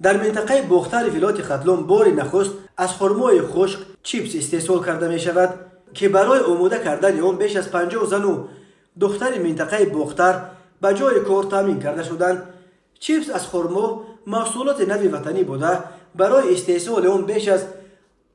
در منطقه بختر ولایت ختلون بار نخست از خرمای خشک چیپس استحصال کرده می شود که برای آماده کردن آن بیش از 50 زن و دختر منطقه بختر به جای کار تامین کرده شدند. چیپس از خرما محصولات نوی وطنی بوده برای استحصال آن بیش از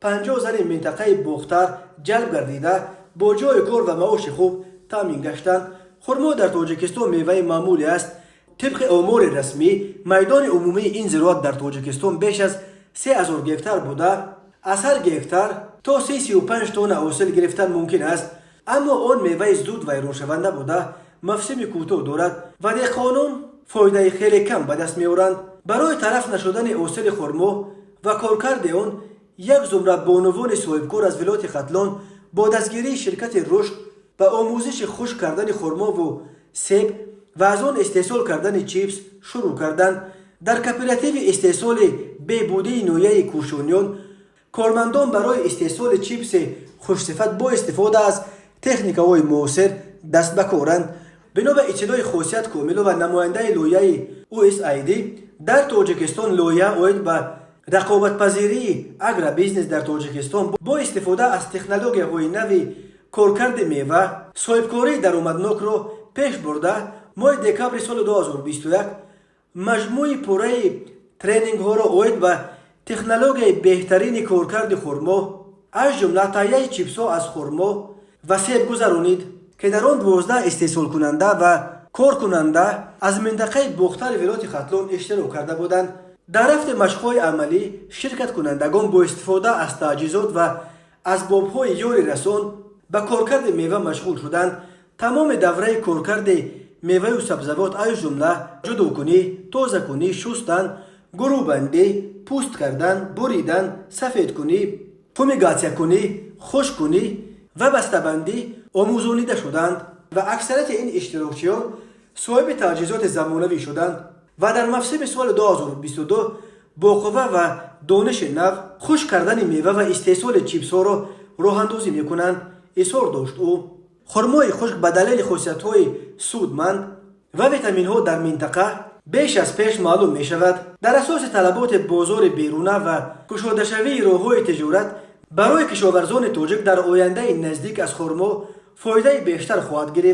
50 زن منطقه بختر جلب گردیده با جای کار و معاش خوب تامین گشتند. خرما در تاجیکستان میوه معمولی است. طبق آمار رسمی میدان عمومی این زراعت در تاجیکستان بیش از 3000 گکتار بوده. از هر گکتار تا 35 تن حاصل گرفتن ممکن است، اما آن میوه زود ویران شونده بوده موسم کوتاه دارد و دهقانان فایده خیلی کم به دست میآورند. برای تلف نشدن حاصل خرما و کارکرد آن یک زمره بانوان صاحبکار از ولایت ختلان با دستگیری شرکت رشد و آموزش خشک کردن خرما و سیب و از آن استحصال کردن چیپس شروع کردند. در کوپراتیو استحصال بهبودی نویه کوشانیان کارمندان برای استحصال چیپس خوشصفت با استفاده از تکنیک‌های معاصر دست به کارند. بنا به اطلاع خاصیت کامل و نماینده لایحه USAID در تاجیکستان لایحه عاید به رقابت پذیری اگرا بیزنس در تاجیکستان با استفاده از تکنولوژی‌های نوی کارکرد میوه صاحبکاری درآمدناک را پیش برده ماه دکمبر سال 2021 مجموعه پوره ترینینگ ها را عاید به تکنولوژی بهترین کارکرد خرما از جمله تهیه چیپس ها از خرما و سیب گذرانید که در آن 12 استحصال کننده و کار کننده از منطقه بختر ولایت ختلان اشتراک کرده بودند. در رفت مشق‌های عملی شرکت کنندگان با استفاده از تجهیزات و اسباب‌های یاری رسان به کارکرد میوه مشغول شدند. تمام دوره کارکرد میوه و سبزیجات از جمله جدا کنی، تازه کنی، شستن، گروه بندی، پوست کردن، بریدن، سفید کنی، فومیگاسیون کنی، خشک کنی و بسته‌بندی آموزانیده شدند و اکثریت این اشتراکچیان صاحب تجهیزات زمانوی شدند و در موسم سال 2022 با قوه و دانش نو خشک کردن میوه و استحصال چیپس ها را راه اندازی میکنند. اصرار داشت او خرمای خشک به دلیل خاصیت‌های سودمند و ویتامین ها در منطقه بیش از پیش معلوم می شود. در اساس طلبات بازار بیرونه و گشاده شوی راه‌های تجارت برای کشاورزان تاجیک در آینده نزدیک از خرما فایده بیشتر خواهد گرفت.